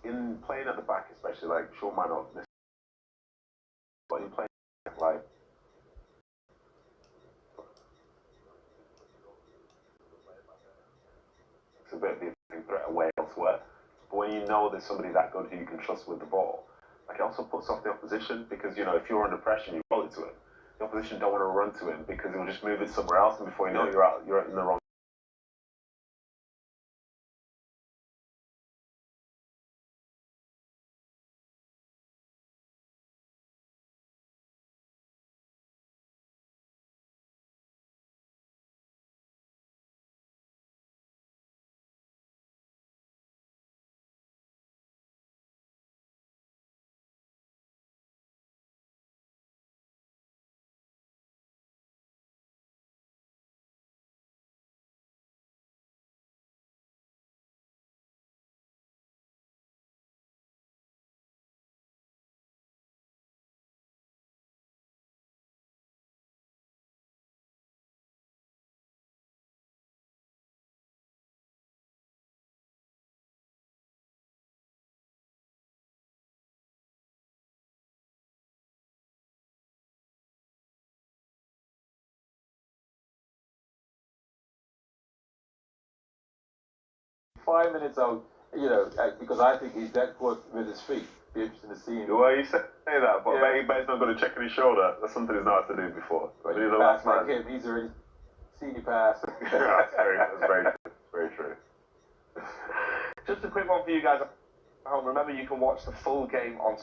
in playing at the back, especially, like, sure, might not necessarily, but in playing like, it's a bit of the threat away elsewhere. But when you know there's somebody that good who you can trust with the ball, like, it also puts off the opposition because, you know, if you're under pressure and you roll it to him, the opposition don't want to run to him because he'll just move it somewhere else, and before you know it, you're in the wrong. 5 minutes out, you know, because I think he's that good with his feet. Be interesting to see him. Well, you say that, but yeah. But he's not going to check his shoulder. That's something he's not had to do before. But he's the last man. Like him, he's already seen you pass. That's very true. Just a quick one for you guys at home. Remember, you can watch the full game on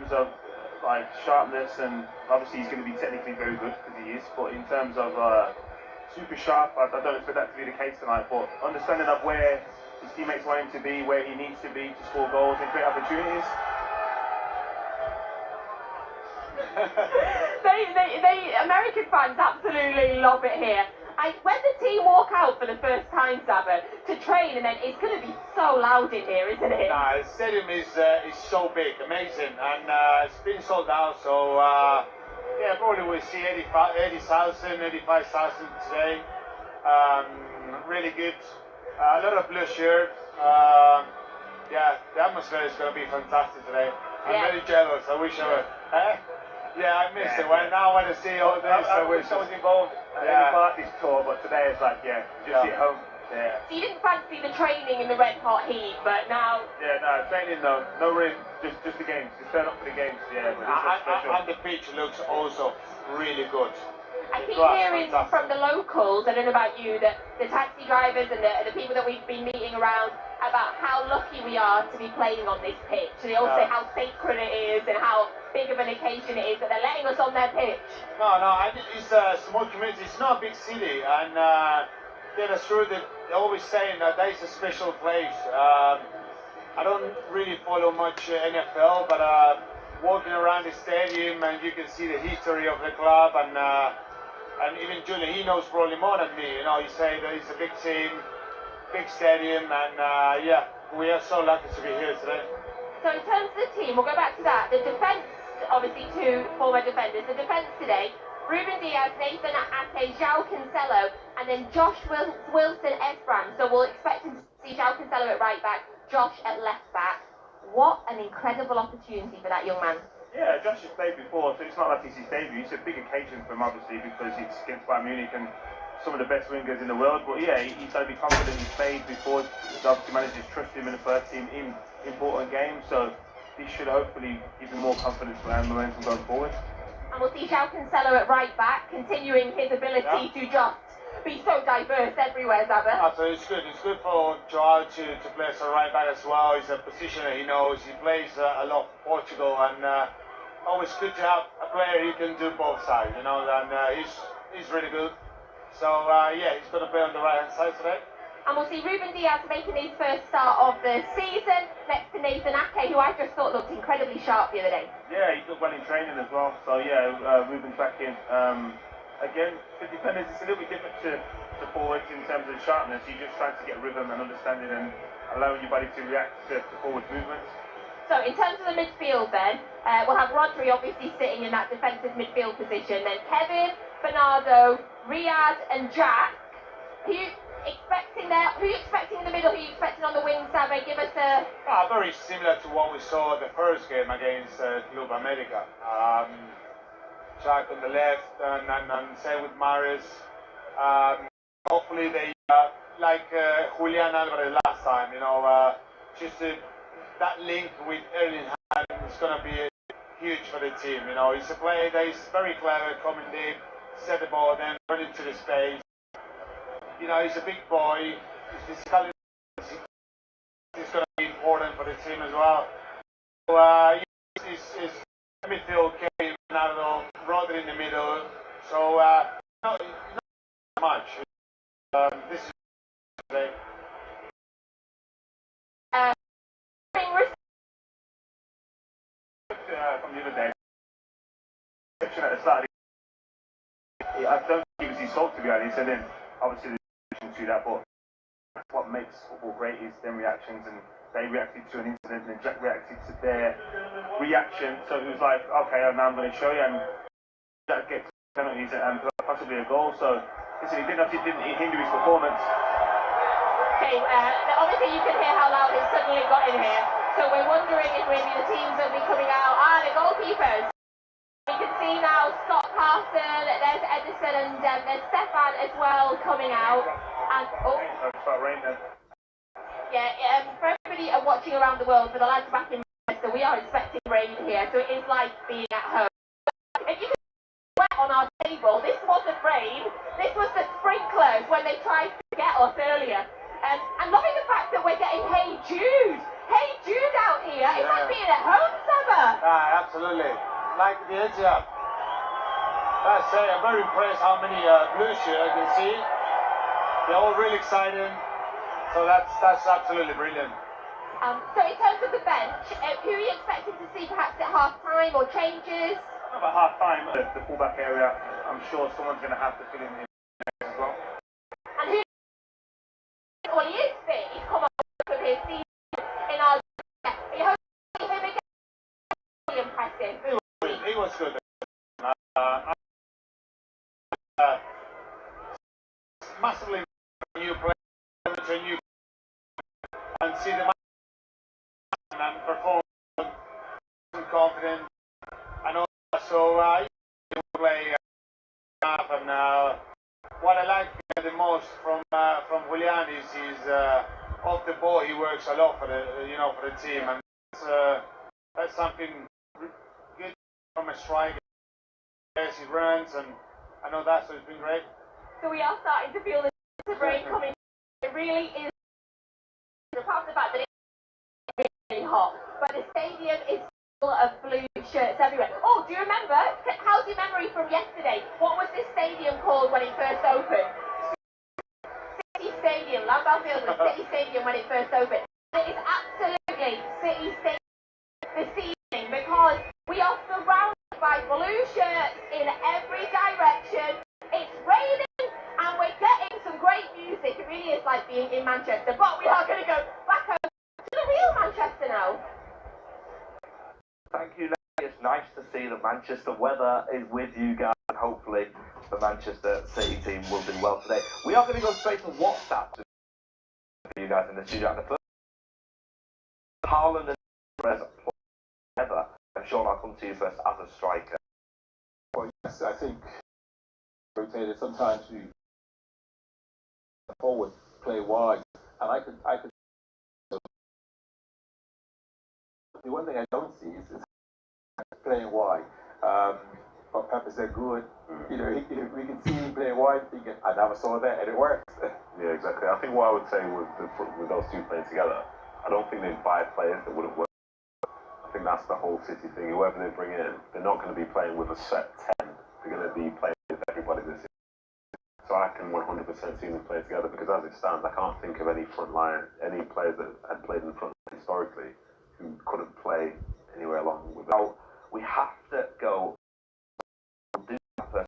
terms of like sharpness, and obviously he's going to be technically very good because he is, but in terms of super sharp, I don't expect that to be the case tonight, but understanding of where his teammates want him to be, where he needs to be to score goals and create opportunities. They American fans absolutely love it here. When the team walk out for the first time, Saba, to train, and then it's going to be so loud in here, isn't it? Nah, the stadium is so big, amazing, and it's been sold out, so yeah, probably we'll see 80,000, 85,000 today. Really good. A lot of blue shirts. Yeah, the atmosphere is going to be fantastic today. I'm very jealous. I wish I were. Yeah, I miss it. When now I want to see all this. I wish I was involved in the parties tour, but today it's like, just sit home. Yeah. So you didn't fancy the training in the red hot heat, but now... Yeah, no, training no rain, just the games, just turn up for the games, yeah. But this special. And the pitch looks also really good. I keep hearing from the locals, I don't know about you, that the taxi drivers and the people that we've been meeting around about how lucky we are to be playing on this pitch. They all say how sacred it is and how big of an occasion it is that they're letting us on their pitch. No, it's a small community, it's not a big city, and yeah, that's true. They're always saying that is a special place. I don't really follow much NFL, but walking around the stadium and you can see the history of the club, and even Julian, he knows probably more than me. You know, he say that it's a big team, big stadium, and yeah, we are so lucky to be here today. So in terms of the team, we'll go back to that. The defence, obviously two former defenders. The defence today, Ruben Diaz, Nathan Ake, João Cancelo, and then Josh Wilson Esbran. So we'll expect to see João Cancelo at right back, Josh at left back. What an incredible opportunity for that young man. Yeah, Josh has played before, so it's not like it's his debut. It's a big occasion for him, obviously, because it's against Bayern Munich and some of the best wingers in the world. But yeah, he's going to be confident. He's played before. The obviously managers trust him in the first team in important games, so this should hopefully give him more confidence and momentum going forward. And we'll see João Cancelo at right back, continuing his ability to just be so diverse everywhere, Zaba. So it's good. It's good for João to play as a right back as well. He's a positioner he knows. He plays a lot for Portugal, and always good to have a player who can do both sides, you know, and he's really good. So yeah, he's going to play on the right hand side today. And we'll see Ruben Diaz making his first start of the season next to Nathan Ake, who I just thought looked incredibly sharp the other day. Yeah, he looked well in training as well. So yeah, Ruben's back in. Again, for defenders, it's a little bit different to forwards in terms of sharpness. You're just trying to get rhythm and understanding and allowing your body to react to forward movements. So in terms of the midfield then, we'll have Rodri obviously sitting in that defensive midfield position. Then Kevin, Bernardo, Riyad and Jack. Who are you expecting in the middle? Who are you expecting on the wing, Sabe? Give us a... Very similar to what we saw the first game against Club America. Jack on the left, and same with Maris. Hopefully they, like Julian Alvarez last time, you know, just that link with Erling Haaland is going to be huge for the team. You know, he's a player that is very clever, coming deep, set the ball, then run into the space. You know, he's a big boy. His physicality is going to be important for the team as well. So, his midfield came, Bernardo, Rodri in the middle. So, not much. This is today. From the other day, at the start, I don't think it was his fault, to be honest, and then obviously to that, but what makes football great is them reactions, and they reacted to an incident and Jack reacted to their reaction, so it was like, okay, now I'm going to show you, and Jack gets penalties and possibly a goal, so listen, it didn't hinder his performance. Okay, obviously you can hear how loud it suddenly got in here, so we're wondering if maybe the teams will be coming out. The goalkeepers. We can see now Scott Carson, there's Edison, and there's Stefan as well coming out. And for everybody watching around the world, for the lads back in Manchester, we are expecting rain here, so it is like being at home. If you can see wet on our table, this wasn't rain, this was the sprinklers when they tried to get us earlier. And loving the fact that we're getting Hey Jude out here. It's like being at home, Saba. Absolutely. Like the Etihad. I say, I'm very impressed how many blue shirts I can see. They're all really excited. So that's absolutely brilliant. So in terms of the bench, who are you expecting to see perhaps at half-time or changes? About half time, the fullback area, I'm sure someone's going to have to fill in as well. And who? Well, he is fit. He's come on with his season in our. Are you hoping to see him again? Really impressive. He was good. Massively new player to a new and see the man and perform confident. I know so he will play half and what I like the most from Julian is he's off the ball. He works a lot for the for the team, and that's something good from a striker. Yes, he runs, and I know that, so it's been great. So we are starting to feel the break coming. It really is. Apart from the fact that it's really hot, but the stadium is full of blue shirts everywhere. Oh, do you remember? How's your memory from yesterday? What was this stadium called when it first opened? City Stadium. Lambell Field was City Stadium when it first opened. It is absolutely City Stadium this evening because we are surrounded by blue shirts in every direction. It's raining and we're getting some great music. It really is like being in Manchester. But we are going to go back home to the real Manchester now. Thank you, Nelly. It's nice to see the Manchester weather is with you guys, and hopefully the Manchester City team will do well today. We are going to go straight to WhatsApp for you guys in the studio. The first, Haaland and Perez together. And Sean, I'll come to you first as a striker. Well, yes, I think rotated. Sometimes you forward play wide, and I could. The one thing I don't see is playing wide. But Pep said good. We can see him playing wide. Thinking, I never saw that, and it works. Yeah, exactly. I think what I would say with those two playing together, I don't think they'd buy players that wouldn't work. I think that's the whole City thing. Whoever they bring in, they're not going to be playing with a set 10. They're going to be playing with everybody this season. So I can 100% see them play together because as it stands, I can't think of any front line, any players that had played in front historically who couldn't play anywhere along with it. Now, we have to go do that first.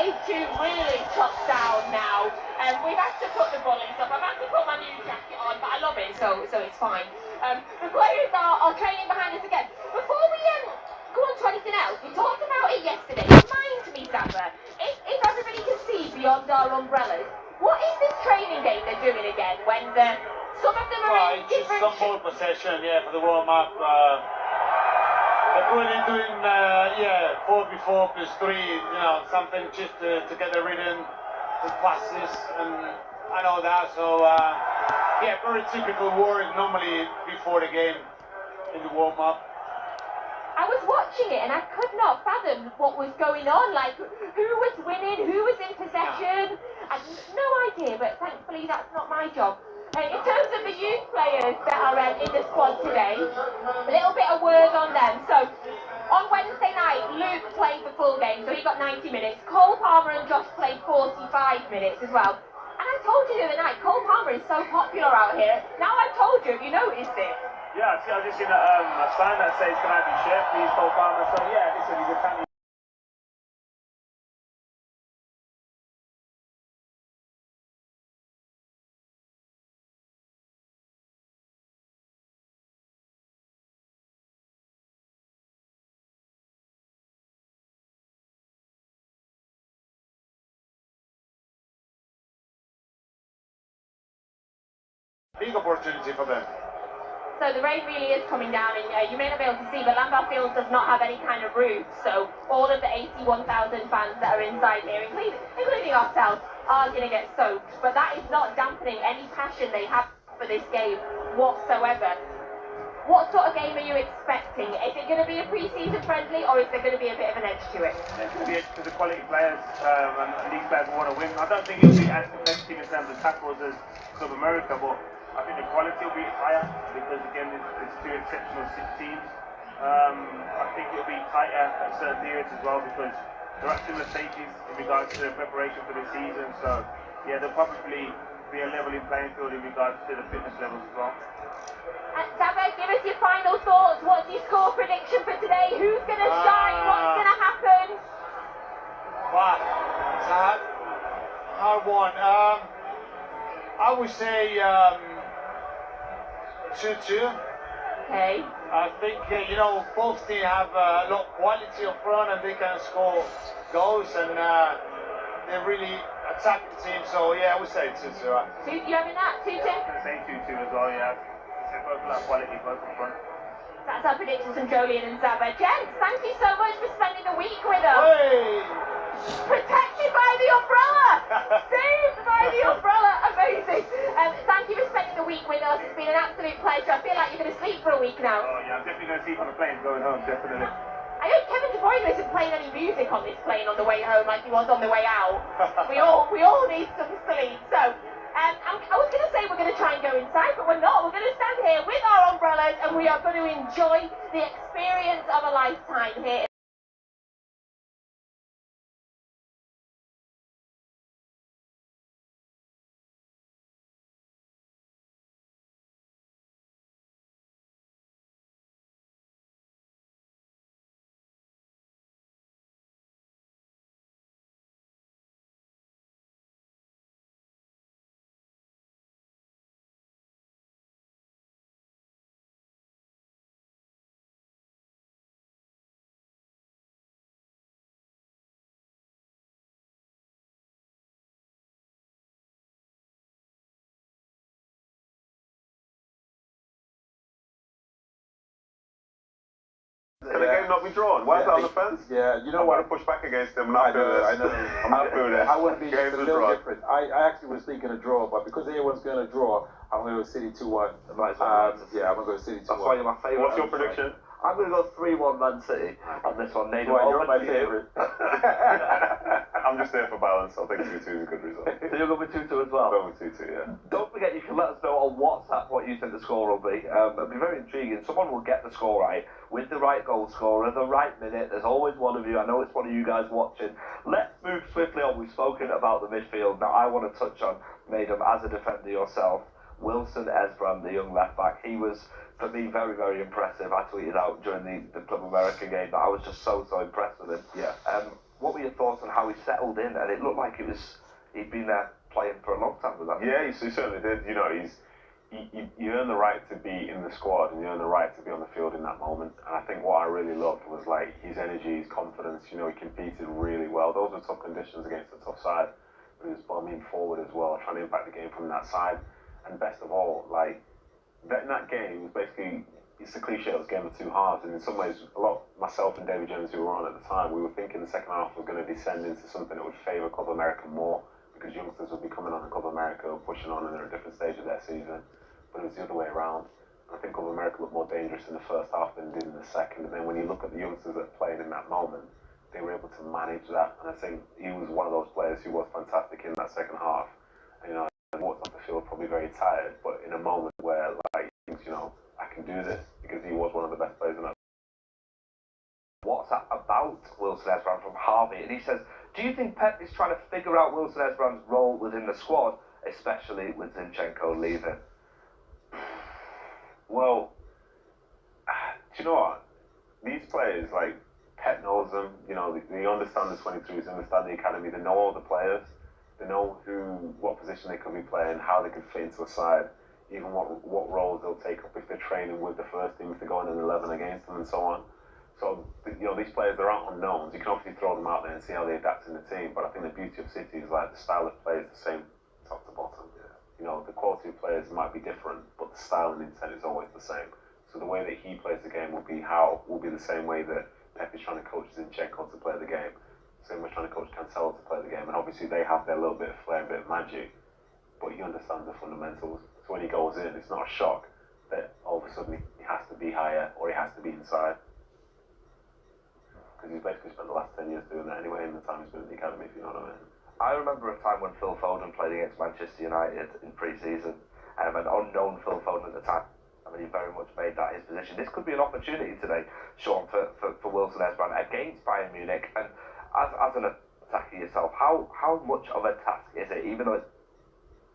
starting to really chop down now. We've had to put the bullies up. I've had to put my new jacket on, but I love it, so it's fine. The players are training behind us again. Before we go on to anything else, we talked about it yesterday. Remind me, Zappa, if everybody can see beyond our umbrellas, what is this training game they're doing again when some of them are in just different... some ball possession, yeah, for the warm-up. They're doing 4v4 plus 3, you know, something just to get the rhythm, the passes, and I know that. So, yeah, very typical work normally before the game in the warm-up. I was watching it and I could not fathom what was going on. Like, who was winning, who was in possession. I had no idea, but thankfully that's not my job. In terms of the youth players that are in the squad today, a little bit of word on them. So, on Wednesday night, Luke played the full game, so he got 90 minutes. Cole Palmer and Josh played 45 minutes as well. And I told you the other night, Cole Palmer is so popular out here. Now I've told you, have you noticed it? Yeah, see, I've just seen a sign that says, "Can I be chef, please, Cole Palmer?" So yeah, listen, he's a family. Big opportunity for them. So the rain really is coming down, and you may not be able to see, but Lambert Field does not have any kind of roof, so all of the 81,000 fans that are inside here, including ourselves, are going to get soaked. But that is not dampening any passion they have for this game whatsoever. What sort of game are you expecting? Is it going to be a pre-season friendly, or is there going to be a bit of an edge to it? It's going to be because the quality players and these players want to win. I don't think it'll be as competitive in terms of tackles as Club America, but I think the quality will be higher because again it's two exceptional teams. I think it'll be tighter at certain periods as well because there are similar stages in regards to the preparation for the season. So yeah, there'll probably be a leveling playing field in regards to the fitness levels as well. Zappa, give us your final thoughts. What's your score prediction for today? Who's going to shine? What's going to happen? Wow, it's a hard one. I would say 2-2. Okay. I think, you know, both teams have a lot of quality up front and they can score goals and they're really attacking team. So, yeah, I would say 2-2. You having that? 2-2? I'm going to say 2-2 as well, yeah. It's both like quality, both up front. That's our predictions from Jolien and Zappa. Gents, thank you so much for spending the week with us. Hey! Protected by the umbrella! Saved by the umbrella! Amazing! Thank you for spending the week with us. It's been an absolute pleasure. I feel like you're going to sleep for a week now. Oh yeah, I'm definitely going to sleep on the plane going home, definitely. I hope Kevin De Bruyne isn't playing any music on this plane on the way home like he was on the way out. We all need some sleep. So, I was going to say we're going to try and go inside, but we're not. We're going to stand here with our umbrellas and we are going to enjoy the experience of a lifetime here. Can the game not be drawn? Why is that on the fence? Yeah, you know I want what? to push back against them. I know. I'm happy with it. I would be Game's a a little draw. different. I actually was thinking a draw, but because everyone's going to draw, I'm going to go City 2-1. Might as well. Yeah, I'm going to go City 2-1. That's why you're my favourite. What's your prediction? I'm going to go 3-1 Man City on this one. Nathan, Well, you're over my to you. favourite. I'm just there for balance. I think 2-2 is a good result. So you're going with 2-2 as well? Go with 2-2, yeah. Don't forget, you can let us know on WhatsApp what you think the score will be. It'll be very intriguing. Someone will get the score right with the right goal scorer, the right minute. There's always one of you. I know it's one of you guys watching. Let's move swiftly on. We've spoken about the midfield. Now, I want to touch on, Madam, as a defender yourself, Wilson Esbram, the young left back. He was, for me, very, very impressive. I tweeted out during the Club America game that I was just so impressed with him. Yeah. what were your thoughts on how he settled in? And it looked like he'd been there playing for a long time with that. Yeah, he certainly did. You know, you earn the right to be in the squad and you earn the right to be on the field in that moment. And I think what I really loved was like his energy, his confidence. You know, he competed really well. Those were tough conditions against a tough side. But he was bombing forward as well, trying to impact the game from that side. And best of all, like betting that game was basically, it's a cliche, it was a game of two halves. And in some ways, myself and David Jones, who were on at the time, we were thinking the second half was going to descend into something that would favour Club America more, because youngsters would be coming on in Club America, pushing on, and they're at a different stage of their season. But it was the other way around. I think Club America looked more dangerous in the first half than it did in the second. And then when you look at the youngsters that played in that moment, they were able to manage that. And I think he was one of those players who was fantastic in that second half. And, you know, I walked off the field probably very tired, but in a moment where, like, he thinks, you know, I can do this, because he was one of the best players in that. What's that about Wilson Esperan from Harvey? And he says, do you think Pep is trying to figure out Wilson Esperan's role within the squad, especially with Zinchenko leaving? Well, do you know what? These players, like, Pep knows them, you know, they understand the 23s, they understand the academy, they know all the players, they know what position they could be playing, how they could fit into a side, even what roles they'll take up if they're training with the first team, if they're going in 11 against them and so on. So, you know, these players, there aren't unknowns. You can obviously throw them out there and see how they adapt in the team, but I think the beauty of City is like the style of play is the same top to bottom. Yeah. You know, the quality of players might be different, but the style and intent is always the same. So the way that he plays the game will be the same way that Pep is trying to coach Zinchenko to play the game. Same way trying to coach Cancelo to play the game. And obviously they have their little bit of flair, a bit of magic, but he understands the fundamentals. So when he goes in, it's not a shock that all of a sudden he has to be higher or he has to be inside. Because he's basically spent the last 10 years doing that anyway in the time he's been in the academy, if you know what I mean. I remember a time when Phil Foden played against Manchester United in pre-season, an unknown Phil Foden at the time. I mean, he very much made that his position. This could be an opportunity today, Sean, for Wilson Esperan against Bayern Munich. And as an attacker yourself, how much of a task is it, even though it's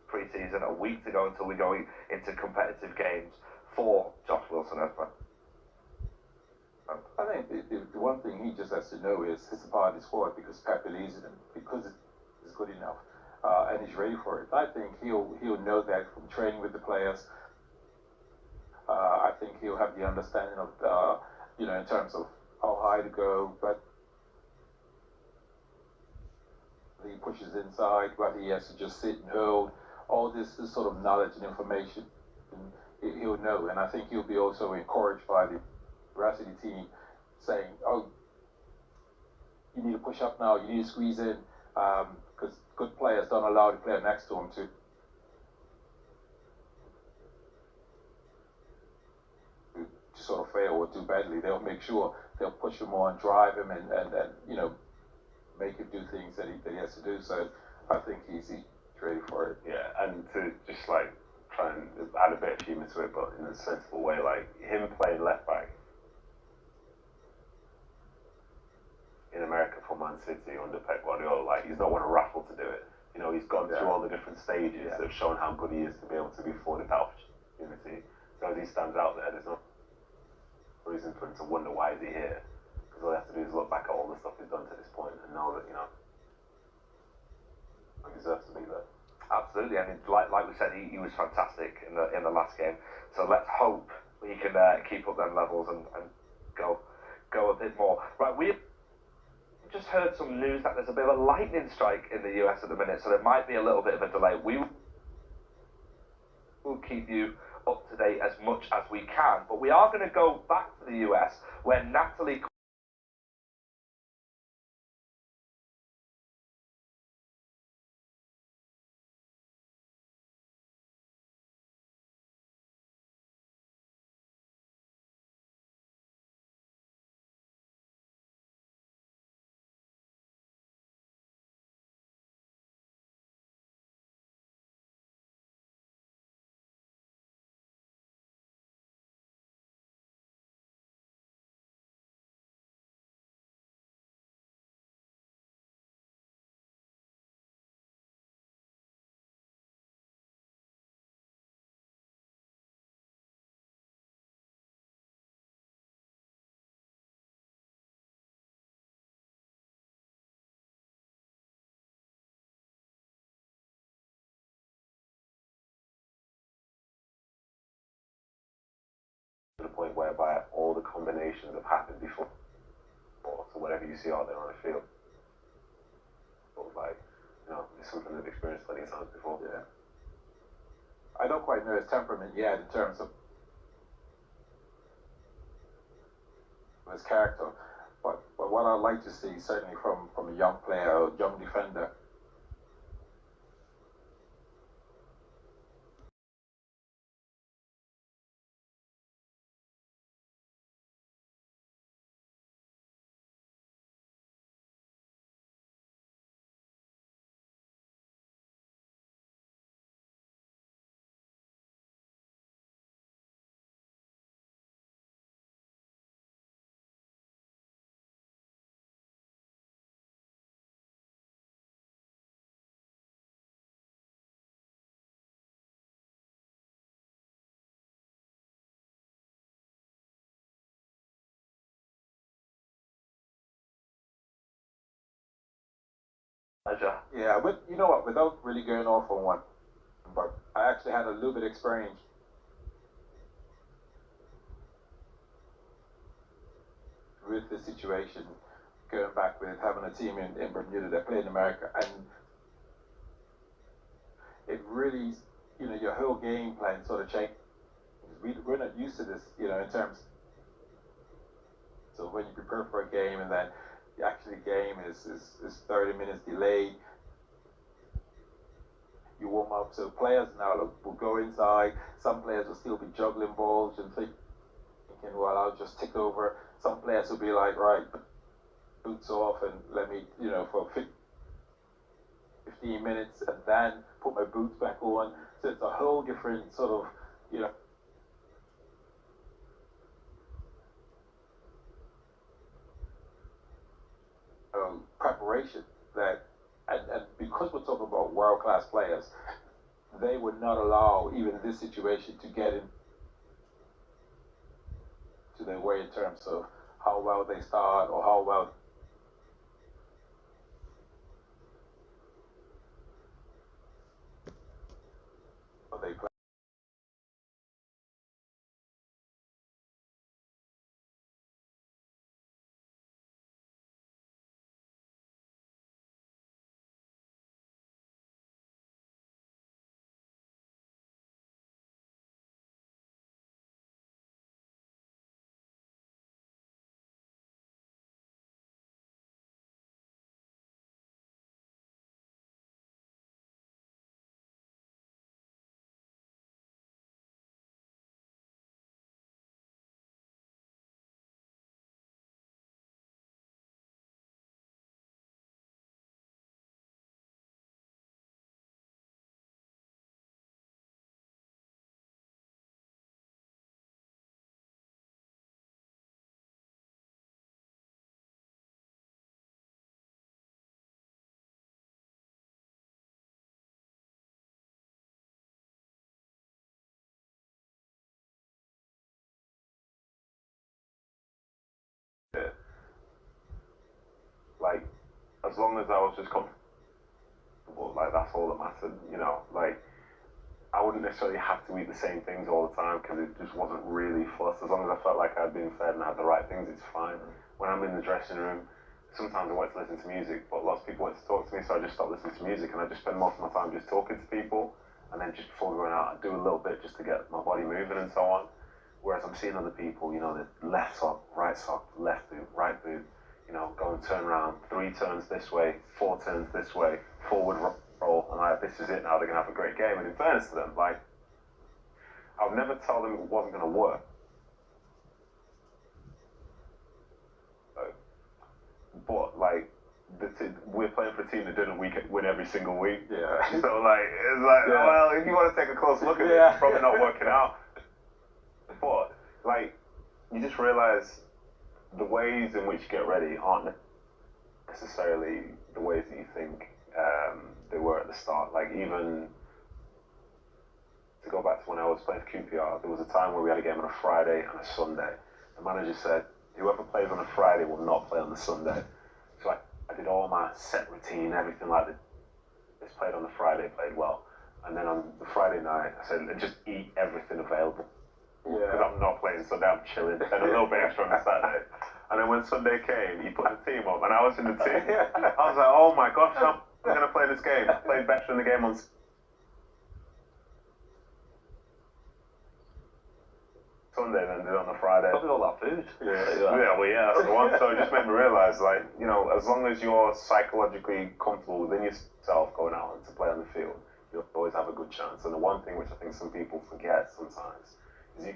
pre-season, a week to go until we go into competitive games, for Josh Wilson Esperan? I think the one thing he just has to know is he's a part of the squad because Pep believes in him, because it's good enough, and he's ready for it. I think he'll know that from training with the players. I think he'll have the understanding of, you know, in terms of how high to go, but he pushes inside, whether he has to just sit and hold, all this sort of knowledge and information, and he'll know. And I think he'll be also encouraged by the rest of the team saying, oh, you need to push up now, you need to squeeze in, because good players don't allow the player next to them to sort of fail or do badly. They'll make sure they'll push him on, drive him, and you know, make him do things that he has to do. So I think he's ready for it. Yeah, and to just like try and add a bit of humour to it, but in a sensible way, like him playing left back in America for Man City under Pep Guardiola, like he's not won a raffle to do it. You know, he's gone through all the different stages that have shown how good he is to be able to be afforded that opportunity. So as he stands out there, there's no reason for him to wonder why is he here, because all he has to do is look back at all the stuff he's done to this point and know that, you know, he deserves to be there. Absolutely. I mean, like we said, he was fantastic in the last game. So let's hope he can keep up them levels and go a bit more. Right, we've just heard some news that there's a bit of a lightning strike in the US at the minute, so there might be a little bit of a delay. We will keep you up to date as much as we can, but we are going to go back to the US where Natalie point whereby all the combinations have happened before. So whatever you see out there on the field, sort of like, it's something they've experienced plenty of times before. Yeah. I don't quite know his temperament yet in terms of his character, but what I'd like to see certainly from a young player, a young defender. Yeah, but you know what, without really going off on one, but I actually had a little bit of experience with the situation, going back with having a team in Bermuda that played in America, and it really, your whole game plan sort of changed. We're not used to this, in terms. So when you prepare for a game and then the actual game is 30 minutes delayed, you warm up. So players now will go inside. Some players will still be juggling balls and thinking, well, I'll just tick over. Some players will be like, right, boots off and let me, for 15 minutes and then put my boots back on. So it's a whole different sort of, preparation that, and because we're talking about world-class players, they would not allow even this situation to get in to their way in terms of how well they start or how well they play. Like, as long as I was just comfortable, like, that's all that mattered, like, I wouldn't necessarily have to eat the same things all the time because it just wasn't really fussed. As long as I felt like I'd been fed and had the right things, it's fine. When I'm in the dressing room, sometimes I want to listen to music, but lots of people want to talk to me, so I just stop listening to music and I just spend most of my time just talking to people. And then just before going out, I do a little bit just to get my body moving and so on. Whereas I'm seeing other people, the left sock, left boot, right boot, go and turn around, 3 turns this way, 4 turns this way, forward roll, and like, this is it now, they're going to have a great game. And in fairness to them, like, I would never tell them it wasn't going to work. But, like, we're playing for a team that didn't win every single week. Yeah. So, like, it's like, well, if you want to take a close look at it, it's probably not working out. But, like, you just realize the ways in which you get ready aren't necessarily the ways that you think they were at the start. Like, even to go back to when I was playing for QPR, there was a time where we had a game on a Friday and a Sunday. The manager said, whoever plays on a Friday will not play on the Sunday. So I did all my set routine, everything like this. Played on the Friday, played well. And then on the Friday night, I said, just eat everything available. because I'm not playing Sunday, I'm chilling, and a little bit extra on the Saturday. And then when Sunday came, he put the team up, and I was in the team. I was like, oh my gosh, I'm going to play this game. I played better in the game on Sunday than did on a Friday. Probably all that food. Yeah, that's the one. So it just made me realise, like, you know, as long as you're psychologically comfortable within yourself going out and to play on the field, you'll always have a good chance. And the one thing which I think some people forget sometimes is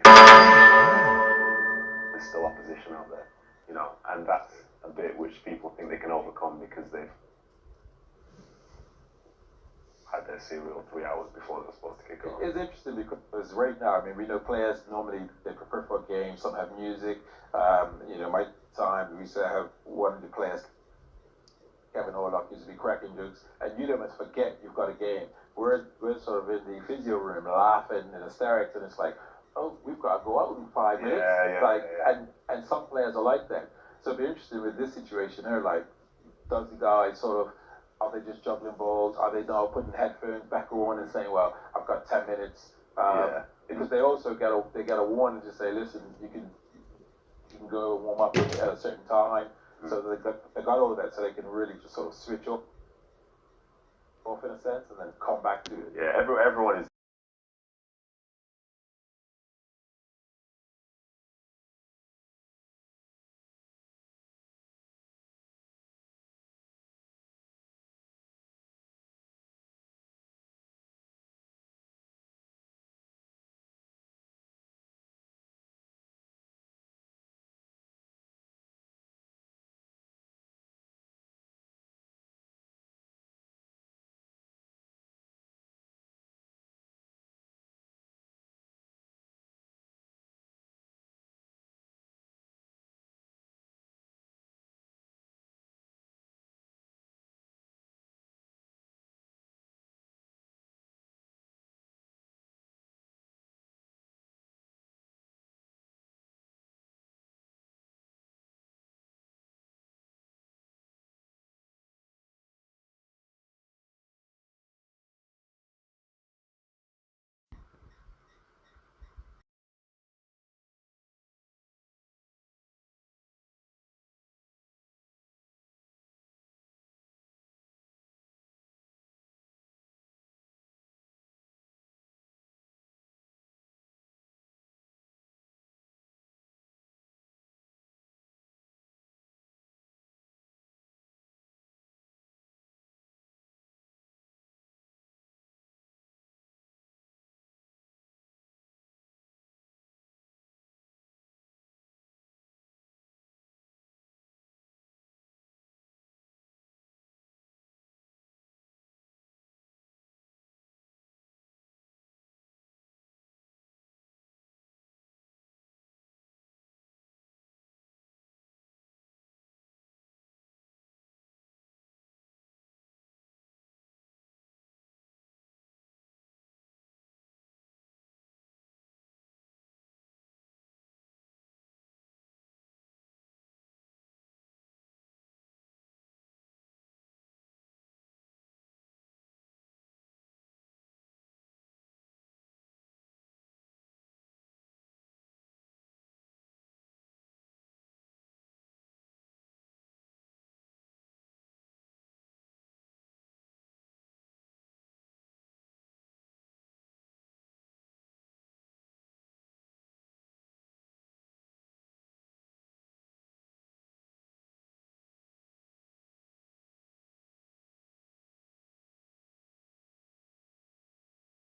there's still opposition out there, you know, and that's a bit which people think they can overcome because they've had their cereal 3 hours before they're supposed to kick off. It's interesting because right now, I mean, we know players normally they prepare for a game. Some have music. You know, my time we used to have one of the players, Kevin Orlock, used to be cracking jokes, and you don't forget you've got a game. We're sort of in the physio room laughing and hysterics, and it's like, oh, we've got to go out in 5 minutes. And some players are like that. So it'd be interesting with this situation here, like, does the guy sort of, are they just juggling balls? Are they now putting headphones back on and saying, well, I've got 10 minutes? Because they also get a warning to say, listen, you can go warm up at a certain time. So they got all of that so they can really just sort of switch off in a sense and then come back to it. Yeah, everyone is